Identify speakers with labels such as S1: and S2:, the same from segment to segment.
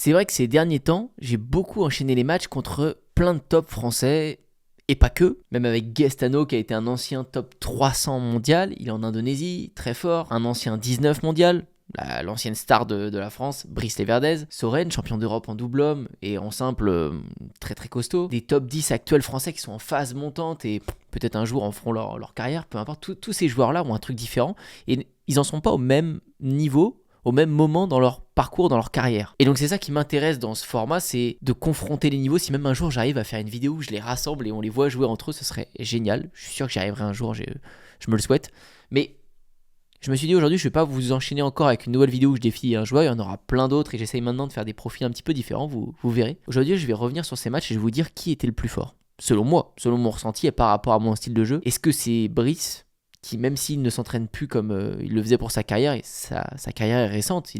S1: C'est vrai que ces derniers temps, j'ai beaucoup enchaîné les matchs contre plein de top français, et pas que, même avec Guestano qui a été un ancien top 300 mondial, il est en Indonésie, très fort, un ancien 19 mondial, l'ancienne star de la France, Brice Leverdez, Soren, champion d'Europe en double homme et en simple très très costaud, des top 10 actuels français qui sont en phase montante et peut-être un jour en feront leur carrière, peu importe, tous ces joueurs-là ont un truc différent et ils en sont pas au même niveau, au même moment dans leur parcours, dans leur carrière. Et donc c'est ça qui m'intéresse dans ce format, c'est de confronter les niveaux. Si même un jour j'arrive à faire une vidéo où je les rassemble et on les voit jouer entre eux, ce serait génial. Je suis sûr que j'y arriverai un jour, je me le souhaite. Mais je me suis dit aujourd'hui, je ne vais pas vous enchaîner encore avec une nouvelle vidéo où je défie un joueur, il y en aura plein d'autres et j'essaye maintenant de faire des profils un petit peu différents, vous verrez. Aujourd'hui, je vais revenir sur ces matchs et je vais vous dire qui était le plus fort. Selon moi, selon mon ressenti et par rapport à mon style de jeu. Est-ce que c'est Brice qui, même s'il ne s'entraîne plus comme il le faisait pour sa carrière, et sa carrière est récente,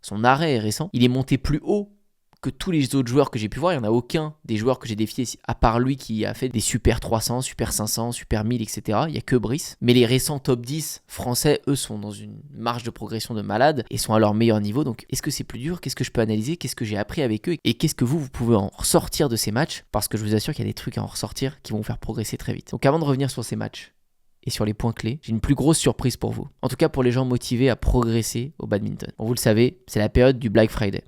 S1: son arrêt est récent, il est monté plus haut que tous les autres joueurs que j'ai pu voir. Il n'y en a aucun des joueurs que j'ai défiés, à part lui qui a fait des super 300, super 500, super 1000, etc. Il n'y a que Brice. Mais les récents top 10 français, eux, sont dans une marge de progression de malade et sont à leur meilleur niveau. Donc, est-ce que c'est plus dur? Qu'est-ce que je peux analyser? Qu'est-ce que j'ai appris avec eux? Et qu'est-ce que vous pouvez en ressortir de ces matchs? Parce que je vous assure qu'il y a des trucs à en ressortir qui vont vous faire progresser très vite. Donc, avant de revenir sur ces matchs et sur les points clés, j'ai une plus grosse surprise pour vous. En tout cas, pour les gens motivés à progresser au badminton. Bon, vous le savez, c'est la période du Black Friday.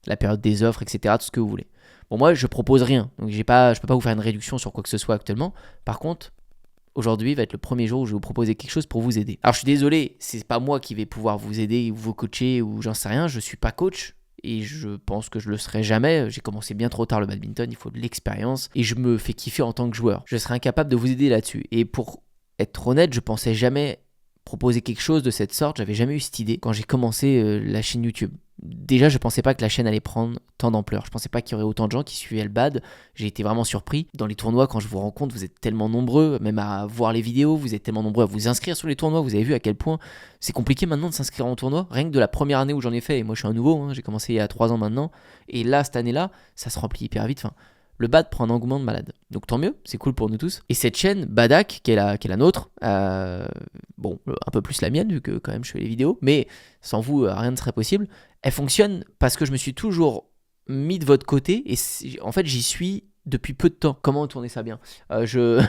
S1: La période des offres, etc., tout ce que vous voulez. Bon, moi, je propose rien, donc je peux pas vous faire une réduction sur quoi que ce soit actuellement. Par contre, aujourd'hui va être le premier jour où je vais vous proposer quelque chose pour vous aider. Alors, je suis désolé, c'est pas moi qui vais pouvoir vous aider ou vous coacher ou j'en sais rien, je suis pas coach et je pense que je le serai jamais. J'ai commencé bien trop tard le badminton, il faut de l'expérience et je me fais kiffer en tant que joueur. Je serai incapable de vous aider là-dessus. Et pour être honnête, je pensais jamais proposer quelque chose de cette sorte, j'avais jamais eu cette idée quand j'ai commencé la chaîne YouTube. Déjà, je pensais pas que la chaîne allait prendre tant d'ampleur. Je pensais pas qu'il y aurait autant de gens qui suivaient le bad. J'ai été vraiment surpris. Dans les tournois, quand je vous rencontre, vous êtes tellement nombreux, même à voir les vidéos, vous êtes tellement nombreux à vous inscrire sur les tournois. Vous avez vu à quel point c'est compliqué maintenant de s'inscrire en tournoi. Rien que de la première année où j'en ai fait, et moi je suis un nouveau, j'ai commencé il y a 3 ans maintenant. Et là, cette année-là, ça se remplit hyper vite. Le bad prend un engouement de malade. Donc tant mieux, c'est cool pour nous tous. Et cette chaîne, Badak, qui est la nôtre, un peu plus la mienne, vu que quand même je fais les vidéos, mais sans vous, rien ne serait possible. Elle fonctionne parce que je me suis toujours mis de votre côté et en fait j'y suis depuis peu de temps. Comment tourner ça bien? Je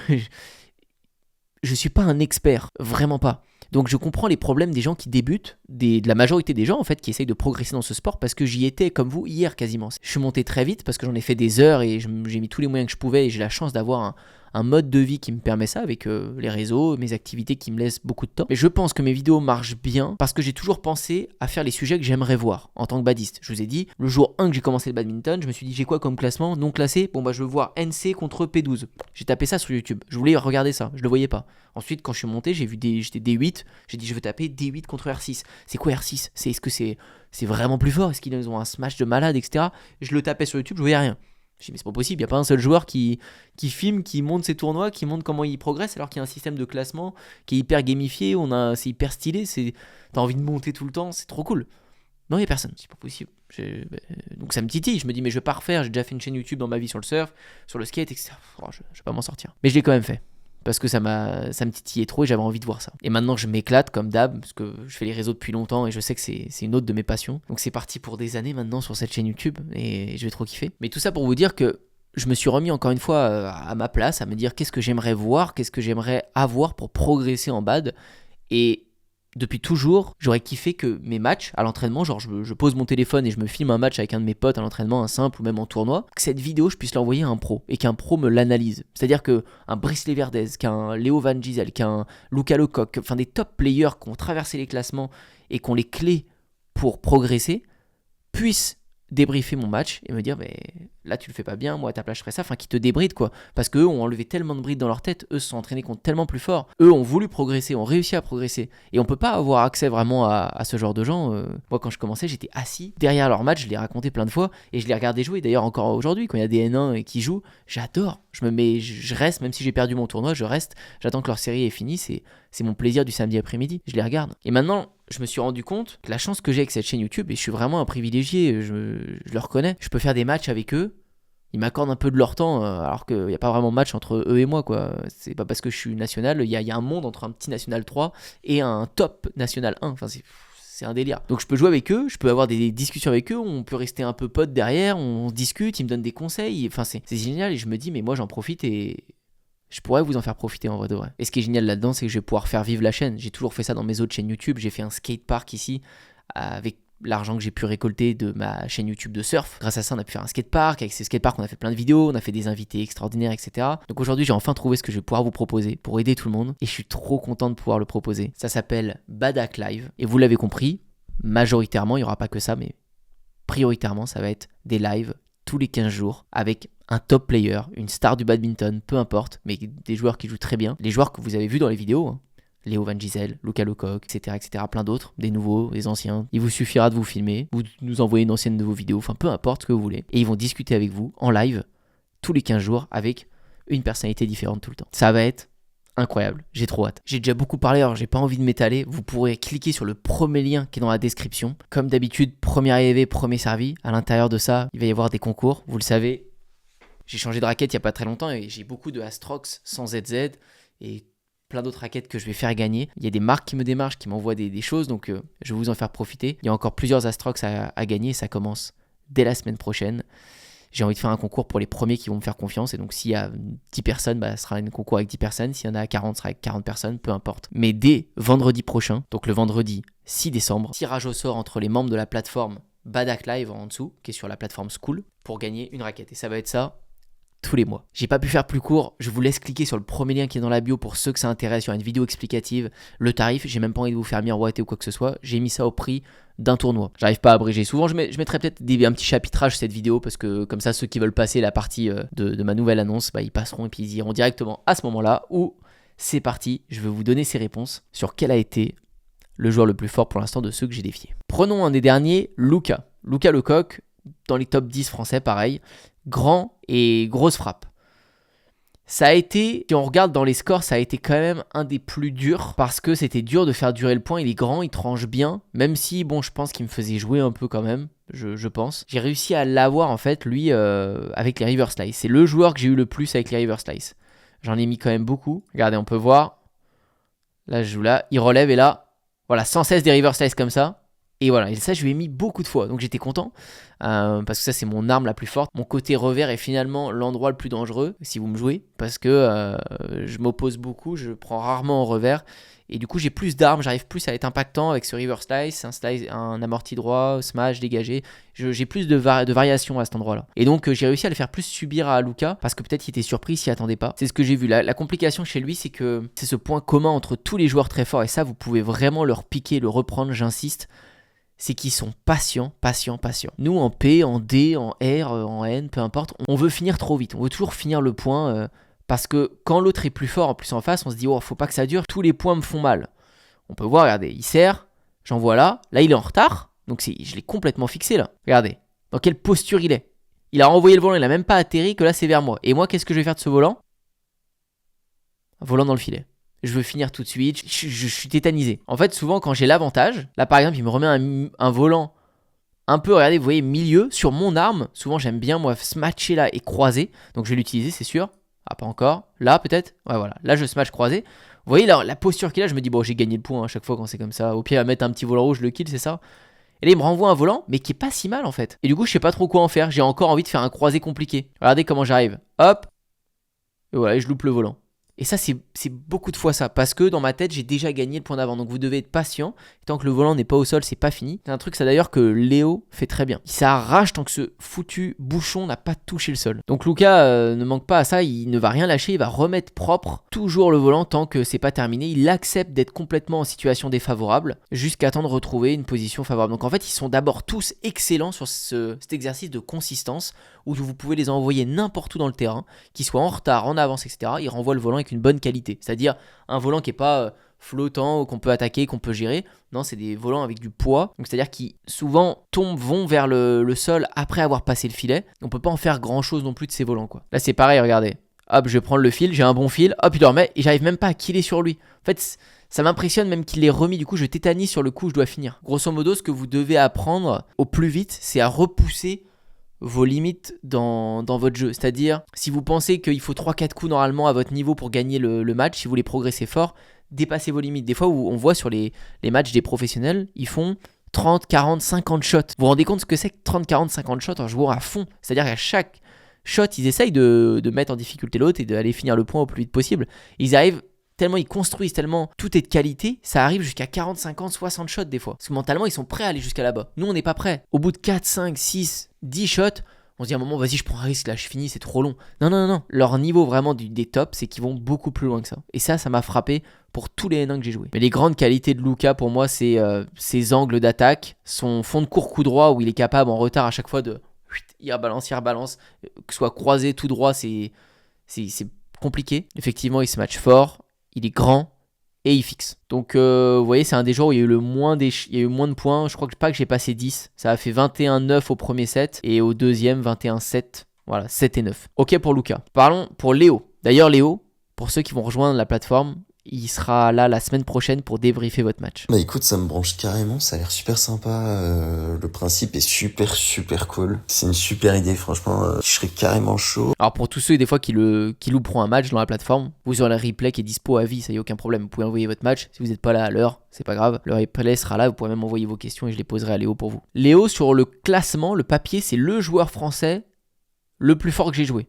S1: suis pas un expert, vraiment pas. Donc je comprends les problèmes des gens qui débutent, de la majorité des gens en fait qui essayent de progresser dans ce sport parce que j'y étais comme vous hier quasiment. Je suis monté très vite parce que j'en ai fait des heures et j'ai mis tous les moyens que je pouvais et j'ai la chance d'avoir un mode de vie qui me permet ça avec les réseaux, mes activités qui me laissent beaucoup de temps. Mais je pense que mes vidéos marchent bien parce que j'ai toujours pensé à faire les sujets que j'aimerais voir en tant que badiste. Je vous ai dit, le jour 1 que j'ai commencé le badminton, je me suis dit j'ai quoi comme classement non classé? Je veux voir NC contre P12. J'ai tapé ça sur YouTube. Je voulais regarder ça, je le voyais pas. Ensuite, quand je suis monté, j'étais D8, j'ai dit je veux taper D8 contre R6. C'est quoi R6? Est-ce que c'est vraiment plus fort? Est-ce qu'ils ont un smash de malade, etc. Je le tapais sur YouTube, je voyais rien. Je dis mais c'est pas possible, il n'y a pas un seul joueur qui filme, qui monte ses tournois, qui montre comment il progresse alors qu'il y a un système de classement qui est hyper gamifié, c'est hyper stylé, t'as envie de monter tout le temps, c'est trop cool. Non, il n'y a personne, c'est pas possible. Donc ça me titille, je me dis mais je vais pas refaire, j'ai déjà fait une chaîne YouTube dans ma vie sur le surf, sur le skate, etc. Je vais pas m'en sortir. Mais je l'ai quand même fait. Parce que ça me titillait trop et j'avais envie de voir ça. Et maintenant je m'éclate comme d'hab, parce que je fais les réseaux depuis longtemps et je sais que c'est une autre de mes passions. Donc c'est parti pour des années maintenant sur cette chaîne YouTube et je vais trop kiffer. Mais tout ça pour vous dire que je me suis remis encore une fois à ma place, à me dire qu'est-ce que j'aimerais voir, qu'est-ce que j'aimerais avoir pour progresser en bad. Et depuis toujours, j'aurais kiffé que mes matchs à l'entraînement, genre je pose mon téléphone et je me filme un match avec un de mes potes à l'entraînement, un simple ou même en tournoi, que cette vidéo je puisse l'envoyer à un pro et qu'un pro me l'analyse. C'est-à-dire qu'un Brice Leverdez, qu'un Léo Van Gisel, qu'un Luca Lecoq, des top players qui ont traversé les classements et qui ont les clés pour progresser, puissent débriefer mon match et me dire mais là tu le fais pas bien, moi à ta place je ferais ça, qui te débrident quoi, parce qu'eux ont enlevé tellement de brides dans leur tête, eux se sont entraînés contre tellement plus fort, eux ont voulu progresser, ont réussi à progresser et on peut pas avoir accès vraiment à ce genre de gens. Moi quand je commençais j'étais assis derrière leur match, je l'ai raconté plein de fois et je les regardais jouer, d'ailleurs encore aujourd'hui quand il y a des N1 qui jouent, j'adore, je reste, même si j'ai perdu mon tournoi, je reste, j'attends que leur série est finie, c'est mon plaisir du samedi après-midi, je les regarde. Et maintenant je me suis rendu compte que la chance que j'ai avec cette chaîne YouTube, et je suis vraiment un privilégié, je le reconnais, je peux faire des matchs avec eux, ils m'accordent un peu de leur temps, alors qu'il n'y a pas vraiment de match entre eux et moi, quoi. C'est pas parce que je suis national, il y a un monde entre un petit national 3 et un top national 1, c'est un délire. Donc je peux jouer avec eux, je peux avoir des discussions avec eux, on peut rester un peu potes derrière, on discute, ils me donnent des conseils, enfin c'est génial et je me dis mais moi j'en profite et je pourrais vous en faire profiter en vrai de vrai. Et ce qui est génial là-dedans, c'est que je vais pouvoir faire vivre la chaîne. J'ai toujours fait ça dans mes autres chaînes YouTube, j'ai fait un skatepark ici avec l'argent que j'ai pu récolter de ma chaîne YouTube de surf. Grâce à ça, on a pu faire un skatepark. Avec ces skateparks, on a fait plein de vidéos, on a fait des invités extraordinaires, etc. Donc aujourd'hui, j'ai enfin trouvé ce que je vais pouvoir vous proposer pour aider tout le monde. Et je suis trop content de pouvoir le proposer. Ça s'appelle Badak Live. Et vous l'avez compris, majoritairement, il n'y aura pas que ça, mais prioritairement, ça va être des lives tous les 15 jours avec un top player, une star du badminton, peu importe, mais des joueurs qui jouent très bien. Les joueurs que vous avez vus dans les vidéos, hein. Léo Van Gisel, Luca Lecoq, etc., plein d'autres, des nouveaux, des anciens. Il vous suffira de vous filmer, vous nous envoyer une ancienne de vos vidéos, enfin peu importe ce que vous voulez. Et ils vont discuter avec vous en live tous les 15 jours avec une personnalité différente tout le temps. Ça va être incroyable, j'ai trop hâte. J'ai déjà beaucoup parlé, alors j'ai pas envie de m'étaler. Vous pourrez cliquer sur le premier lien qui est dans la description. Comme d'habitude, premier arrivé, premier servi. À l'intérieur de ça, il va y avoir des concours, vous le savez. J'ai changé de raquette il n'y a pas très longtemps et j'ai beaucoup de Astrox sans ZZ et plein d'autres raquettes que je vais faire gagner. Il y a des marques qui me démarchent, qui m'envoient des choses, donc je vais vous en faire profiter. Il y a encore plusieurs Astrox à gagner, ça commence dès la semaine prochaine. J'ai envie de faire un concours pour les premiers qui vont me faire confiance, et donc s'il y a 10 personnes, ce sera un concours avec 10 personnes, s'il y en a 40, ce sera avec 40 personnes, peu importe. Mais dès vendredi prochain, donc le vendredi 6 décembre, tirage au sort entre les membres de la plateforme Badak Live en dessous, qui est sur la plateforme School, pour gagner une raquette. Et ça va être ça tous les mois. J'ai pas pu faire plus court, je vous laisse cliquer sur le premier lien qui est dans la bio pour ceux que ça intéresse, il y aura une vidéo explicative, le tarif, j'ai même pas envie de vous faire miroiter ou quoi que ce soit, j'ai mis ça au prix d'un tournoi. J'arrive pas à abréger, souvent je mettrai peut-être un petit chapitrage cette vidéo parce que comme ça ceux qui veulent passer la partie de ma nouvelle annonce, ils passeront et puis ils iront directement à ce moment-là où c'est parti, je vais vous donner ces réponses sur quel a été le joueur le plus fort pour l'instant de ceux que j'ai défiés. Prenons un des derniers, Luca Lecoq, dans les top 10 français pareil, grand et grosse frappe. Ça a été, si on regarde dans les scores, ça a été quand même un des plus durs parce que c'était dur de faire durer le point. Il est grand, il tranche bien, même si, je pense qu'il me faisait jouer un peu quand même, je pense. J'ai réussi à l'avoir en fait, lui, avec les reverse slice. C'est le joueur que j'ai eu le plus avec les reverse slice. J'en ai mis quand même beaucoup. Regardez, on peut voir. Là, je joue là, il relève et là, voilà, sans cesse des reverse slice comme ça. Et voilà, et ça je lui ai mis beaucoup de fois, donc j'étais content, parce que ça c'est mon arme la plus forte. Mon côté revers est finalement l'endroit le plus dangereux, si vous me jouez, parce que je m'oppose beaucoup, je prends rarement en revers, et du coup j'ai plus d'armes, j'arrive plus à être impactant avec ce reverse slice, un amorti droit, smash, dégagé, j'ai plus de variations à cet endroit-là. Et donc j'ai réussi à le faire plus subir à Luca, parce que peut-être qu'il était surpris, s'il attendait pas. C'est ce que j'ai vu, la complication chez lui, c'est que c'est ce point commun entre tous les joueurs très forts, et ça vous pouvez vraiment leur piquer, le reprendre, j'insiste. C'est qu'ils sont patients. Nous, en P, en D, en R, en N, peu importe, on veut finir trop vite. On veut toujours finir le point parce que quand l'autre est plus fort, en plus en face, on se dit « Oh, faut pas que ça dure, tous les points me font mal. » On peut voir, regardez, il sert, j'envoie là. Là, il est en retard, donc je l'ai complètement fixé là. Regardez, dans quelle posture il est. Il a renvoyé le volant, il n'a même pas atterri, que là, c'est vers moi. Et moi, qu'est-ce que je vais faire de ce volant ? Un volant dans le filet. Je veux finir tout de suite, je suis tétanisé. En fait, souvent, quand j'ai l'avantage, là par exemple, il me remet un volant un peu, regardez, vous voyez, milieu, sur mon arme. Souvent, j'aime bien, moi, smatcher là et croiser. Donc, je vais l'utiliser, c'est sûr. Ah, pas encore. Là, peut-être. Ouais, voilà. Là, je smash croisé. Vous voyez, la posture qu'il a, je me dis, j'ai gagné le point à chaque fois quand c'est comme ça. Au pire, à mettre un petit volant rouge, le kill, c'est ça. Et là, il me renvoie un volant, mais qui est pas si mal en fait. Et du coup, je sais pas trop quoi en faire. J'ai encore envie de faire un croisé compliqué. Regardez comment j'arrive. Hop. Et voilà, et je loupe le volant. Et ça, c'est beaucoup de fois ça, parce que dans ma tête, j'ai déjà gagné le point d'avant. Donc vous devez être patient. Tant que le volant n'est pas au sol, c'est pas fini. C'est un truc, ça d'ailleurs, que Léo fait très bien. Il s'arrache tant que ce foutu bouchon n'a pas touché le sol. Donc Luca ne manque pas à ça, il ne va rien lâcher, il va remettre propre toujours le volant tant que c'est pas terminé. Il accepte d'être complètement en situation défavorable jusqu'à temps de retrouver une position favorable. Donc en fait, ils sont d'abord tous excellents sur cet exercice de consistance où vous pouvez les envoyer n'importe où dans le terrain, qu'ils soient en retard, en avance, etc. Ils renvoient le volant avec une bonne qualité. C'est-à-dire un volant qui n'est pas flottant ou qu'on peut attaquer, qu'on peut gérer. Non, c'est des volants avec du poids. Donc c'est-à-dire qui souvent vont vers le sol après avoir passé le filet. On peut pas en faire grand-chose non plus de ces volants, quoi. Là, c'est pareil, regardez. Hop, je vais prendre le fil, j'ai un bon fil. Hop, il le remet et j'arrive même pas à killer sur lui. En fait, ça m'impressionne même qu'il l'ait remis. Du coup, je tétanise sur le coup où je dois finir. Grosso modo, ce que vous devez apprendre au plus vite, c'est à repousser vos limites dans votre jeu. C'est-à-dire, si vous pensez qu'il faut 3-4 coups normalement à votre niveau pour gagner le match, si vous voulez progresser fort, dépassez vos limites. Des fois, on voit sur les matchs des professionnels, ils font 30, 40, 50 shots. Vous vous rendez compte ce que c'est que 30, 40, 50 shots en jouant à fond? C'est-à-dire qu'à chaque shot, ils essayent de mettre en difficulté l'autre et d'aller finir le point au plus vite possible. Ils arrivent tellement, ils construisent tellement, tout est de qualité, ça arrive jusqu'à 40, 50, 60 shots des fois. Parce que mentalement, ils sont prêts à aller jusqu'à là-bas. Nous, on n'est pas prêts. Au bout de 4, 5, 6, 10 shots, on se dit à un moment, vas-y, je prends un risque, là, je finis, c'est trop long. Non, non, non, non. Leur niveau vraiment des tops, c'est qu'ils vont beaucoup plus loin que ça. Et ça m'a frappé pour tous les N1 que j'ai joué. Mais les grandes qualités de Luka, pour moi, c'est ses angles d'attaque, son fond de court coup droit où il est capable en retard à chaque fois de il rebalance, que ce soit croisé tout droit, c'est compliqué. Effectivement, il se match fort, il est grand et il fixe. Donc vous voyez, c'est un des joueurs où il y a eu moins de points. Je crois pas que j'ai passé 10. Ça a fait 21-9 au premier set et au deuxième 21-7. Voilà, 7 et 9. Ok pour Luka. Parlons pour Léo. D'ailleurs Léo, pour ceux qui vont rejoindre la plateforme, il sera là la semaine prochaine pour débriefer votre match.
S2: Bah écoute, ça me branche carrément, ça a l'air super sympa, le principe est super cool. C'est une super idée, franchement, je serais carrément chaud.
S1: Alors pour tous ceux des fois qui louperont un match dans la plateforme, vous aurez le replay qui est dispo à vie, ça y a aucun problème. Vous pouvez envoyer votre match, si vous n'êtes pas là à l'heure, c'est pas grave. Le replay sera là, vous pourrez même envoyer vos questions et je les poserai à Léo pour vous. Léo, sur le classement, le papier, c'est le joueur français le plus fort que j'ai joué.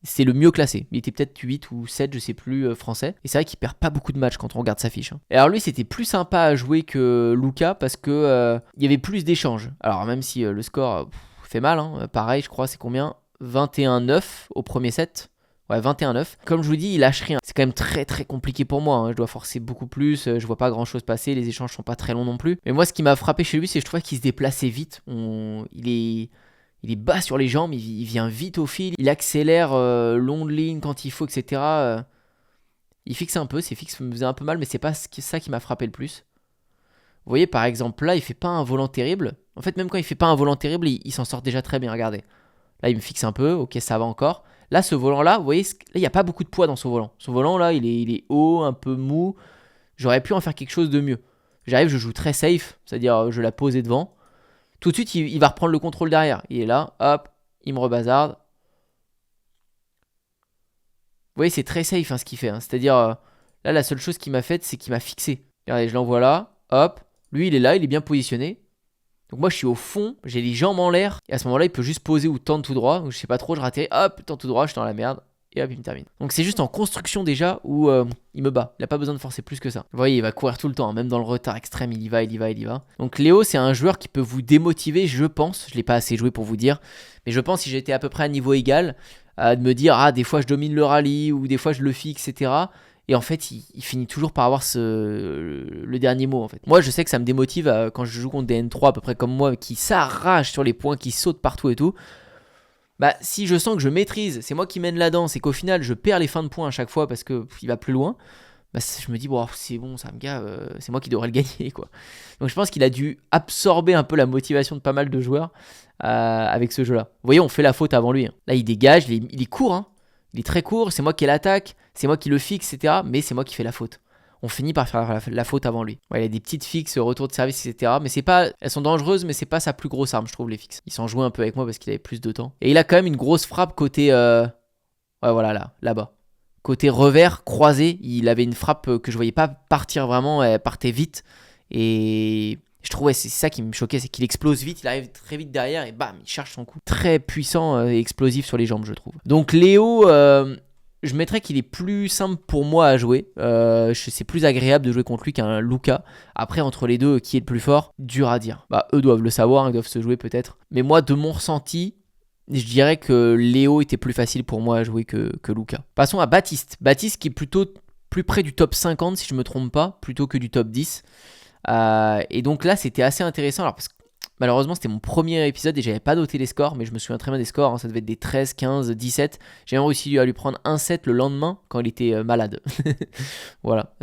S1: C'est le mieux classé. Il était peut-être 8 ou 7, je sais plus, français. Et c'est vrai qu'il perd pas beaucoup de matchs quand on regarde sa fiche. Et alors lui, c'était plus sympa à jouer que Luka parce que il y avait plus d'échanges. Alors même si le score fait mal, pareil, je crois, c'est combien 21-9 au premier set. Ouais, 21-9. Comme je vous dis, il lâche rien. C'est quand même très très compliqué pour moi. Je dois forcer beaucoup plus. Je vois pas grand chose passer. Les échanges sont pas très longs non plus. Mais moi, ce qui m'a frappé chez lui, c'est que je trouvais qu'il se déplaçait vite. Il est bas sur les jambes, il vient vite au fil, il accélère long de ligne quand il faut, etc. Il fixe un peu, ses fixes me faisaient un peu mal, mais c'est pas ça qui m'a frappé le plus. Vous voyez, par exemple, là, il fait pas un volant terrible. En fait, même quand il fait pas un volant terrible, il s'en sort déjà très bien, regardez. Là, il me fixe un peu, ok, ça va encore. Là, ce volant-là, vous voyez, là, il n'y a pas beaucoup de poids dans son volant. Son volant, là, il est haut, un peu mou. J'aurais pu en faire quelque chose de mieux. J'arrive, je joue très safe, c'est-à-dire je la pose devant. Tout de suite, il va reprendre le contrôle derrière. Il est là, hop, il me rebazarde. Vous voyez, c'est très safe ce qu'il fait. C'est-à-dire, là, la seule chose qu'il m'a faite, c'est qu'il m'a fixé. Regardez, je l'envoie là, hop. Lui, il est là, il est bien positionné. Donc moi, je suis au fond, j'ai les jambes en l'air. Et à ce moment-là, il peut juste poser ou tendre tout droit. Donc je sais pas trop, je ratais, hop, tendre tout droit, je suis dans la merde. Et hop, il me termine. Donc c'est juste en construction déjà où il me bat. Il n'a pas besoin de forcer plus que ça. Vous voyez, il va courir tout le temps. Même dans le retard extrême, il y va. Donc Léo, c'est un joueur qui peut vous démotiver, je pense. Je ne l'ai pas assez joué pour vous dire. Mais je pense si j'étais à peu près à niveau égal, de me dire, des fois je domine le rallye ou des fois je le fixe, etc. Et en fait, il finit toujours par avoir le dernier mot en fait. Moi, je sais que ça me démotive quand je joue contre des N3 à peu près comme moi, qui s'arrachent sur les points, qui sautent partout et tout. Bah, si je sens que je maîtrise, c'est moi qui mène la danse et qu'au final je perds les fins de points à chaque fois parce qu'il va plus loin, bah, je me dis, bon, c'est bon, ça me gars, c'est moi qui devrais le gagner, quoi. Donc je pense qu'il a dû absorber un peu la motivation de pas mal de joueurs avec ce jeu-là. Vous voyez, on fait la faute avant lui. Là, il dégage, il est court, il est très court, c'est moi qui l'attaque, c'est moi qui le fixe, etc. Mais c'est moi qui fais la faute. On finit par faire la faute avant lui. Ouais, il a des petites fixes, retour de service, etc. Mais c'est pas, elles sont dangereuses, mais c'est pas sa plus grosse arme, je trouve, les fixes. Il s'en jouait un peu avec moi parce qu'il avait plus de temps. Et il a quand même une grosse frappe côté, ouais, voilà, là-bas. Côté revers, croisé, il avait une frappe que je voyais pas partir vraiment, elle partait vite. Et je trouvais, c'est ça qui me choquait, c'est qu'il explose vite, il arrive très vite derrière et bam, il charge son coup. Très puissant et explosif sur les jambes, je trouve. Donc Léo, je mettrais qu'il est plus simple pour moi à jouer. C'est plus agréable de jouer contre lui qu'un Luka. Après, entre les deux, qui est le plus fort, dur à dire. Bah, eux doivent le savoir, ils doivent se jouer peut-être. Mais moi, de mon ressenti, je dirais que Léo était plus facile pour moi à jouer que Luka. Passons à Baptiste. Baptiste qui est plutôt plus près du top 50, si je ne me trompe pas, plutôt que du top 10. Et donc là, c'était assez intéressant. Alors, parce que malheureusement, c'était mon premier épisode et j'avais pas noté les scores, mais je me souviens très bien des scores. Ça devait être des 13, 15, 17. J'ai même réussi à lui prendre un set le lendemain quand il était malade. Voilà.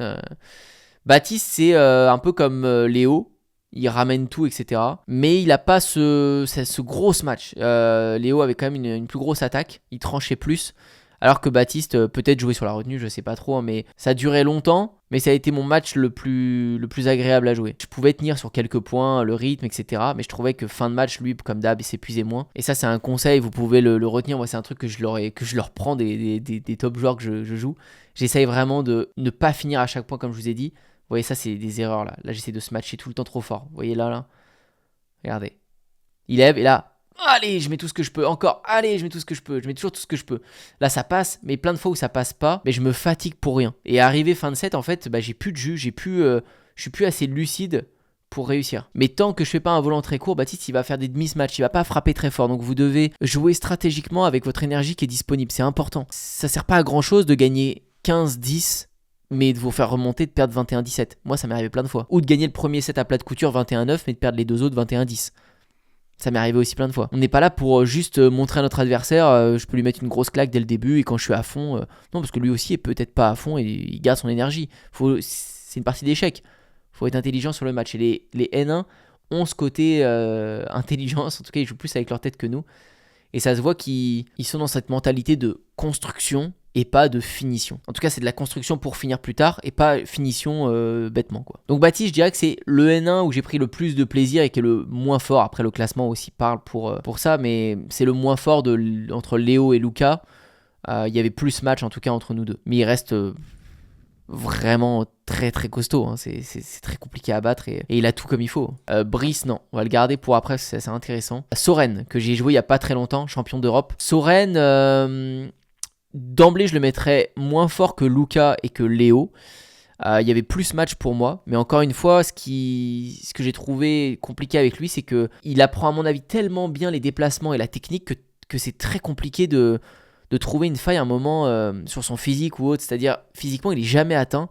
S1: Baptiste, c'est un peu comme Léo. Il ramène tout, etc. Mais il n'a pas ce gros match. Léo avait quand même une plus grosse attaque. Il tranchait plus. Alors que Baptiste, peut-être jouer sur la retenue, je sais pas trop. Mais ça durait longtemps. Mais ça a été mon match le plus agréable à jouer. Je pouvais tenir sur quelques points, le rythme, etc. Mais je trouvais que fin de match, lui, comme d'hab, il s'épuisait moins. Et ça, c'est un conseil, vous pouvez le retenir. Moi, c'est un truc que je leur prends des top joueurs que je joue. J'essaye vraiment de ne pas finir à chaque point, comme je vous ai dit. Vous voyez, ça, c'est des erreurs là. Là, j'essaie de se matcher tout le temps trop fort. Vous voyez là. Regardez. Il lève et là, allez, je mets tout ce que je peux. Encore, allez, je mets tout ce que je peux. Je mets toujours tout ce que je peux. Là, ça passe, mais plein de fois où ça passe pas, mais je me fatigue pour rien. Et arrivé fin de set, en fait, j'ai plus de jus, je suis plus assez lucide pour réussir. Mais tant que je fais pas un volant très court, Baptiste, il va faire des mismatchs, il va pas frapper très fort. Donc vous devez jouer stratégiquement avec votre énergie qui est disponible. C'est important. Ça sert pas à grand chose de gagner 15-10, mais de vous faire remonter, de perdre 21-17. Moi, ça m'est arrivé plein de fois. Ou de gagner le premier set à plat de couture 21-9, mais de perdre les deux autres 21-10. Ça m'est arrivé aussi plein de fois. On n'est pas là pour juste montrer à notre adversaire, je peux lui mettre une grosse claque dès le début et quand je suis à fond. Non, parce que lui aussi est peut-être pas à fond et il garde son énergie. C'est une partie d'échec. Faut être intelligent sur le match. Et les N1 ont ce côté intelligence. En tout cas, ils jouent plus avec leur tête que nous. Et ça se voit qu'ils sont dans cette mentalité de construction et pas de finition. En tout cas, c'est de la construction pour finir plus tard et pas finition bêtement, quoi. Donc Baptiste, je dirais que c'est le N1 où j'ai pris le plus de plaisir et qui est le moins fort. Après, le classement aussi parle pour ça, mais c'est le moins fort entre Léo et Lucas. Il y avait plus match en tout cas entre nous deux. Mais il reste vraiment très très costaud, hein. C'est très compliqué à battre et il a tout comme il faut. Brice, non, on va le garder pour après, c'est intéressant. Soren, que j'ai joué il y a pas très longtemps, champion d'Europe. Soren, d'emblée je le mettrais moins fort que Lucas et que Léo. Il y avait plus match pour moi, mais encore une fois, ce que j'ai trouvé compliqué avec lui, c'est que il apprend à mon avis tellement bien les déplacements et la technique que c'est très compliqué de trouver une faille à un moment sur son physique ou autre, c'est-à-dire physiquement il est jamais atteint.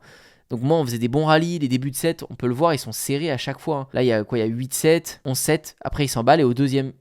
S1: Donc moi on faisait des bons rallyes, les débuts de set, on peut le voir, ils sont serrés à chaque fois, hein. Là il y a 8-7, 11-7, après il s'emballe et au deuxième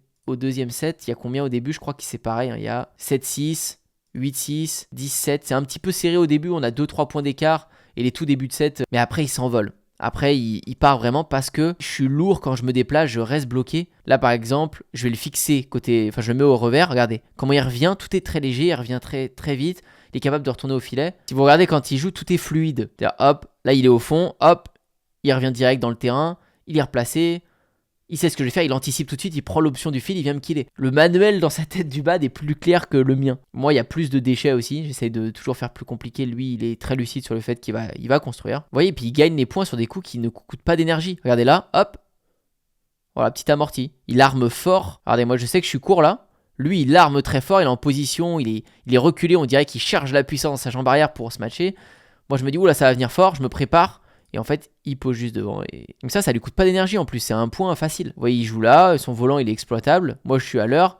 S1: set, il y a combien au début? Je crois que c'est pareil, hein. Il y a 7-6, 8-6, 10-7, c'est un petit peu serré au début, on a 2-3 points d'écart et les tout débuts de set, mais après il s'envole. Après, il part vraiment parce que je suis lourd quand je me déplace, je reste bloqué. Là, par exemple, je vais le fixer je le mets au revers. Regardez comment il revient, tout est très léger, il revient très, très vite. Il est capable de retourner au filet. Si vous regardez quand il joue, tout est fluide. C'est-à-dire, hop, là il est au fond, hop, il revient direct dans le terrain, il est replacé. Il sait ce que je vais faire, il anticipe tout de suite, il prend l'option du fil, il vient me killer. Le manuel dans sa tête du bad est plus clair que le mien. Moi, il y a plus de déchets aussi, j'essaie de toujours faire plus compliqué. Lui, il est très lucide sur le fait qu'il va construire. Vous voyez, puis il gagne les points sur des coups qui ne coûtent pas d'énergie. Regardez là, hop. Voilà, petit amorti. Il arme fort. Regardez, moi je sais que je suis court là. Lui, il arme très fort, il est en position, il est reculé, on dirait qu'il charge la puissance dans sa jambe arrière pour se matcher. Moi, je me dis, oula, ça va venir fort, je me prépare. Et en fait, il pose juste devant. Et donc ça lui coûte pas d'énergie en plus. C'est un point facile. Vous voyez, il joue là. Son volant, il est exploitable. Moi, je suis à l'heure.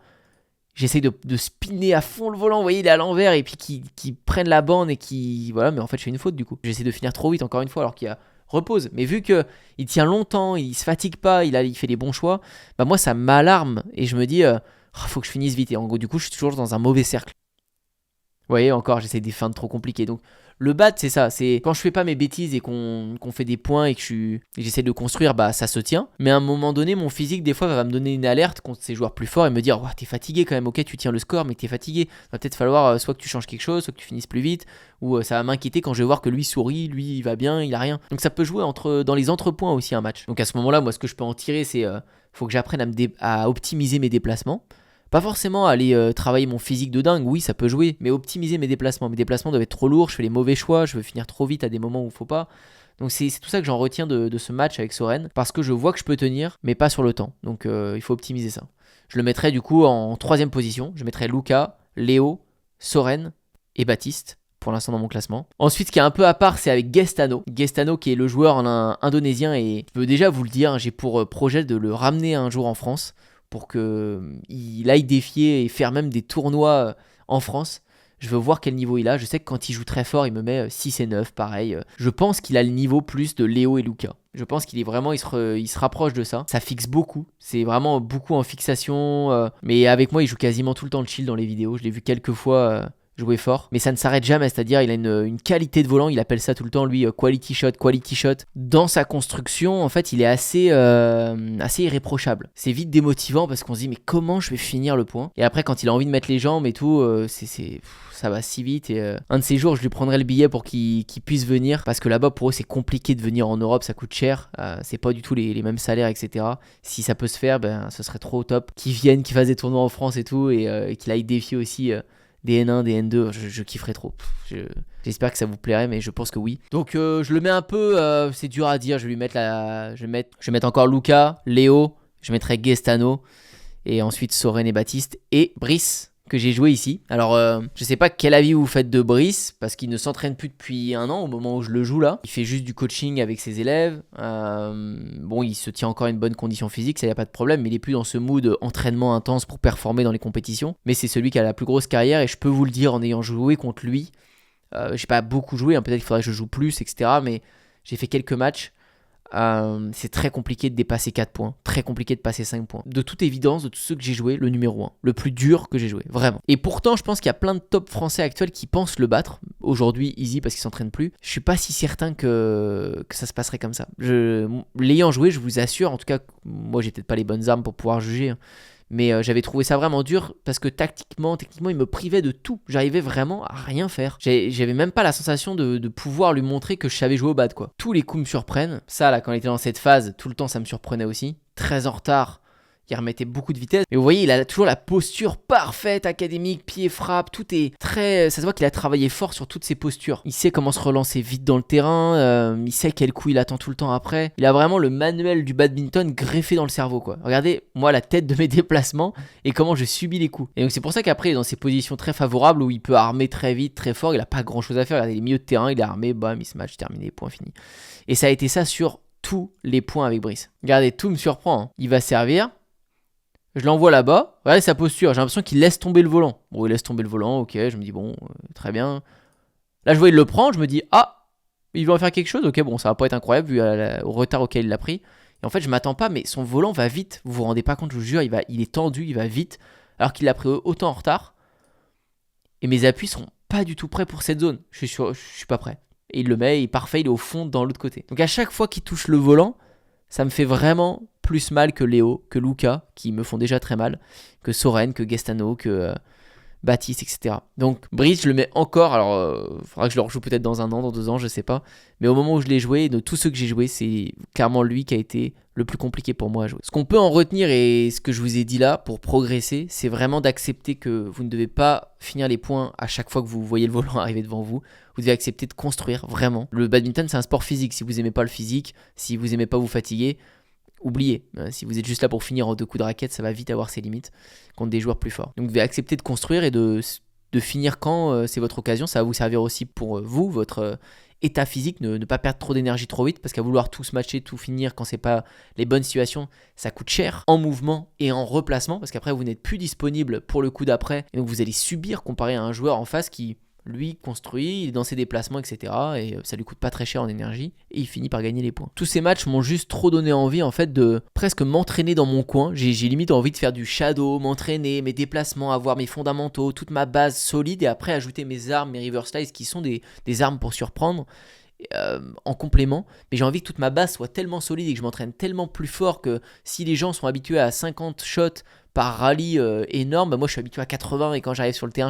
S1: J'essaye de spinner à fond le volant. Vous voyez, il est à l'envers. Et puis qu'il prenne la bande et qu'il... Voilà, mais en fait, je fais une faute du coup. J'essaie de finir trop vite encore une fois alors qu'il y a repose. Mais vu qu'il tient longtemps, il se fatigue pas, il fait les bons choix, bah moi, ça m'alarme. Et je me dis, faut que je finisse vite. Et en gros, du coup, je suis toujours dans un mauvais cercle. Vous voyez, encore, j'essaie des feintes trop compliquées. Donc, le bad, c'est ça. C'est quand je fais pas mes bêtises et qu'on fait des points et que j'essaie de construire, bah ça se tient. Mais à un moment donné, mon physique, des fois, va me donner une alerte contre ces joueurs plus forts et me dire, t'es fatigué quand même, ok, tu tiens le score, mais t'es fatigué. Va peut-être falloir soit que tu changes quelque chose, soit que tu finisses plus vite. Ou ça va m'inquiéter quand je vais voir que lui sourit, lui, il va bien, il a rien. Donc, ça peut jouer dans les entrepoints aussi un match. Donc, à ce moment-là, moi, ce que je peux en tirer, c'est faut que j'apprenne à optimiser mes déplacements. Pas forcément aller travailler mon physique de dingue, oui ça peut jouer, mais optimiser mes déplacements. Mes déplacements doivent être trop lourds, je fais les mauvais choix, je veux finir trop vite à des moments où il faut pas. Donc c'est tout ça que j'en retiens de ce match avec Soren, parce que je vois que je peux tenir, mais pas sur le temps. Donc il faut optimiser ça. Je le mettrai du coup en troisième position, je mettrai Lucas, Léo, Soren et Baptiste pour l'instant dans mon classement. Ensuite, ce qui est un peu à part, c'est avec Guestano. Guestano qui est le joueur indonésien et je peux déjà vous le dire, j'ai pour projet de le ramener un jour en France, pour qu'il aille défier et faire même des tournois en France. Je veux voir quel niveau il a. Je sais que quand il joue très fort, il me met 6 et 9, pareil. Je pense qu'il a le niveau plus de Léo et Lucas. Je pense qu'il est vraiment, il se rapproche de ça. Ça fixe beaucoup. C'est vraiment beaucoup en fixation. Mais avec moi, il joue quasiment tout le temps le chill dans les vidéos. Je l'ai vu quelques fois jouer fort, mais ça ne s'arrête jamais, c'est-à-dire il a une qualité de volant, il appelle ça tout le temps lui quality shot. Dans sa construction, en fait, il est assez irréprochable. C'est vite démotivant parce qu'on se dit mais comment je vais finir le point? Et après quand il a envie de mettre les jambes et tout, ça va si vite et un de ces jours je lui prendrai le billet pour qu'il puisse venir parce que là-bas pour eux c'est compliqué de venir en Europe, ça coûte cher, c'est pas du tout les mêmes salaires etc. Si ça peut se faire, ben ce serait trop top qu'il vienne, qu'il fasse des tournois en France et tout et qu'il aille défier aussi des N1, des N2, je kifferais trop. J'espère que ça vous plairait, mais je pense que oui. Donc je le mets un peu, c'est dur à dire, je vais mettre encore Lucas, Léo, Je mettrais Guestano et ensuite Soren et Baptiste et Brice que j'ai joué ici. Alors, je sais pas quel avis vous faites de Brice, parce qu'il ne s'entraîne plus depuis 1 an au moment où je le joue là. Il fait juste du coaching avec ses élèves. Bon, il se tient encore à une bonne condition physique, ça y a pas de problème, mais il est plus dans ce mood entraînement intense pour performer dans les compétitions. Mais c'est celui qui a la plus grosse carrière et je peux vous le dire en ayant joué contre lui. J'ai pas beaucoup joué, hein, peut-être qu'il faudrait que je joue plus, etc. Mais j'ai fait quelques matchs. C'est très compliqué de dépasser 4 points, très compliqué de passer 5 points. De toute évidence, de tous ceux que j'ai joué, le numéro 1, le plus dur que j'ai joué, vraiment. Et pourtant, je pense qu'il y a plein de top français actuels qui pensent le battre. Aujourd'hui, easy parce qu'ils s'entraînent plus. Je suis pas si certain que ça se passerait comme ça. L'ayant joué, je vous assure, en tout cas, moi j'ai peut-être pas les bonnes armes pour pouvoir juger, hein. Mais j'avais trouvé ça vraiment dur parce que techniquement, il me privait de tout. J'arrivais vraiment à rien faire. J'avais même pas la sensation de pouvoir lui montrer que je savais jouer au bad, quoi. Tous les coups me surprennent. Ça, là, quand il était dans cette phase, tout le temps, ça me surprenait aussi. Très en retard. Il remettait beaucoup de vitesse. Mais vous voyez, il a toujours la posture parfaite, académique, pied, frappe. Tout est très... Ça se voit qu'il a travaillé fort sur toutes ses postures. Il sait comment se relancer vite dans le terrain. Il sait quel coup il attend tout le temps après. Il a vraiment le manuel du badminton greffé dans le cerveau, quoi. Regardez, moi, la tête de mes déplacements et comment je subis les coups. Et donc, c'est pour ça qu'après, il est dans ces positions très favorables où il peut armer très vite, très fort. Il a pas grand-chose à faire. Regardez, les milieux de terrain, il est armé, bam, mismatch, terminé, point fini. Et ça a été ça sur tous les points avec Brice. Regardez, tout me surprend, hein. Il va servir. Je l'envoie là-bas, regardez sa posture, j'ai l'impression qu'il laisse tomber le volant. Bon, il laisse tomber le volant, ok, je me dis bon, très bien. Là, je vois, il le prend, je me dis, ah, il va en faire quelque chose, ok, bon, ça va pas être incroyable vu au retard auquel il l'a pris. Et en fait, je m'attends pas, mais son volant va vite, vous vous rendez pas compte, je vous jure, il est tendu, il va vite, alors qu'il l'a pris autant en retard. Et mes appuis sont pas du tout prêts pour cette zone, je suis pas prêt. Et il le met, il est parfait, il est au fond dans l'autre côté. Donc à chaque fois qu'il touche le volant, ça me fait vraiment plus mal que Léo, que Luca, qui me font déjà très mal, que Soren, que Guestano, que Baptiste, etc. Donc Brice, je le mets encore, alors il faudra que je le rejoue peut-être dans 1 an, dans 2 ans, je sais pas. Mais au moment où je l'ai joué, de tous ceux que j'ai joués, c'est clairement lui qui a été le plus compliqué pour moi à jouer. Ce qu'on peut en retenir et ce que je vous ai dit là pour progresser, c'est vraiment d'accepter que vous ne devez pas finir les points à chaque fois que vous voyez le volant arriver devant vous. Vous devez accepter de construire, vraiment. Le badminton, c'est un sport physique. Si vous aimez pas le physique, si vous aimez pas vous fatiguer, oubliez. Si vous êtes juste là pour finir en 2 coups de raquette, ça va vite avoir ses limites contre des joueurs plus forts. Donc vous devez accepter de construire et de finir quand c'est votre occasion. Ça va vous servir aussi pour vous, votre état physique, ne pas perdre trop d'énergie trop vite, parce qu'à vouloir tout se matcher, tout finir quand c'est pas les bonnes situations, ça coûte cher en mouvement et en replacement, parce qu'après vous n'êtes plus disponible pour le coup d'après, et donc vous allez subir comparé à un joueur en face qui lui construit, il est dans ses déplacements, etc. Et ça lui coûte pas très cher en énergie et il finit par gagner les points. Tous ces matchs m'ont juste trop donné envie en fait de presque m'entraîner dans mon coin. J'ai limite envie de faire du shadow, m'entraîner, mes déplacements, avoir mes fondamentaux, toute ma base solide et après ajouter mes armes, mes reverse slices qui sont des armes pour surprendre. En complément, mais j'ai envie que toute ma base soit tellement solide et que je m'entraîne tellement plus fort que si les gens sont habitués à 50 shots par rallye énorme, bah moi je suis habitué à 80 et quand j'arrive sur le terrain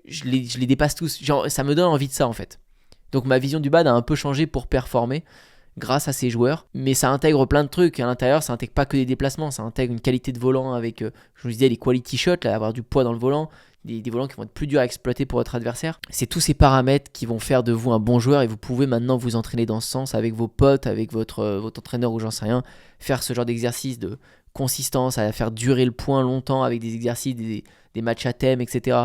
S1: je les dépasse tous. Genre, ça me donne envie de ça en fait. Donc ma vision du bad a un peu changé pour performer grâce à ces joueurs, mais ça intègre plein de trucs. À l'intérieur, ça intègre pas que des déplacements, ça intègre une qualité de volant avec, je vous disais, les quality shots, là, avoir du poids dans le volant, des volants qui vont être plus durs à exploiter pour votre adversaire. C'est tous ces paramètres qui vont faire de vous un bon joueur et vous pouvez maintenant vous entraîner dans ce sens avec vos potes, avec votre entraîneur ou j'en sais rien, faire ce genre d'exercice de consistance, à faire durer le point longtemps avec des exercices, des matchs à thème, etc.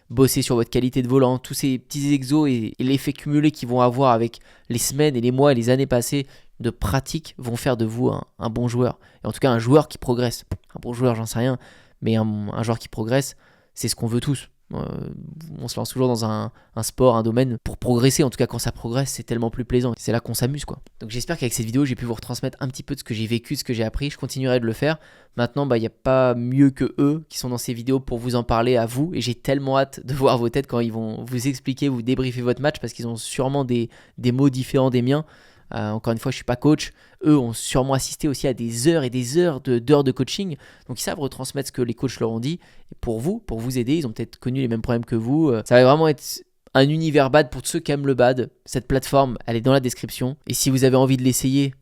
S1: Bosser sur votre qualité de volant, tous ces petits exos et l'effet cumulé qu'ils vont avoir avec les semaines et les mois et les années passées de pratique vont faire de vous un bon joueur. Et en tout cas, un joueur qui progresse. Un bon joueur, j'en sais rien, mais un joueur qui progresse, c'est ce qu'on veut tous. On se lance toujours dans un sport, un domaine pour progresser. En tout cas, quand ça progresse, c'est tellement plus plaisant. C'est là qu'on s'amuse, quoi. Donc j'espère qu'avec cette vidéo, j'ai pu vous retransmettre un petit peu de ce que j'ai vécu, de ce que j'ai appris. Je continuerai de le faire. Maintenant, il n'y a pas mieux que eux qui sont dans ces vidéos pour vous en parler à vous. Et j'ai tellement hâte de voir vos têtes quand ils vont vous expliquer, vous débriefer votre match, parce qu'ils ont sûrement des mots différents des miens. Encore une fois, je suis pas coach. Eux ont sûrement assisté aussi à des heures et des heures d'heures de coaching. Donc ils savent retransmettre ce que les coachs leur ont dit. Et pour vous aider, ils ont peut-être connu les mêmes problèmes que vous. Ça va vraiment être un univers bad pour tous ceux qui aiment le bad. Cette plateforme, elle est dans la description. Et si vous avez envie de l'essayer,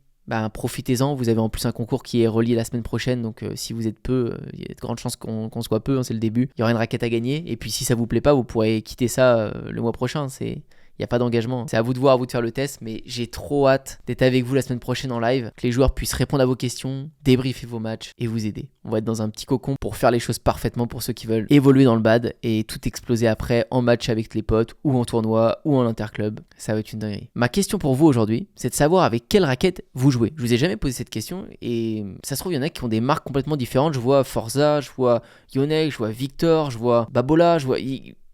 S1: profitez-en. Vous avez en plus un concours qui est relié la semaine prochaine. Donc si vous êtes peu, il y a de grandes chances qu'on soit peu. C'est le début. Il y aura une raquette à gagner. Et puis si ça vous plaît pas, vous pourrez quitter ça le mois prochain. Il n'y a pas d'engagement. C'est à vous de voir, à vous de faire le test, mais j'ai trop hâte d'être avec vous la semaine prochaine en live, que les joueurs puissent répondre à vos questions, débriefer vos matchs et vous aider. On va être dans un petit cocon pour faire les choses parfaitement pour ceux qui veulent évoluer dans le bad et tout exploser après en match avec les potes ou en tournoi ou en interclub. Ça va être une dinguerie. Ma question pour vous aujourd'hui, c'est de savoir avec quelle raquette vous jouez. Je vous ai jamais posé cette question et ça se trouve, il y en a qui ont des marques complètement différentes. Je vois Forza, je vois Yonex, je vois Victor, je vois Babola, je vois...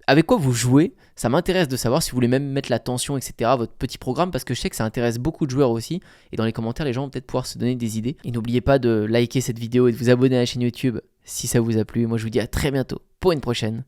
S1: Avec quoi vous jouez? Ça m'intéresse de savoir si vous voulez même mettre la tension, etc. Votre petit programme, parce que je sais que ça intéresse beaucoup de joueurs aussi. Et dans les commentaires, les gens vont peut-être pouvoir se donner des idées. Et n'oubliez pas de liker cette vidéo et de vous abonner à la chaîne YouTube si ça vous a plu. Moi, je vous dis à très bientôt pour une prochaine.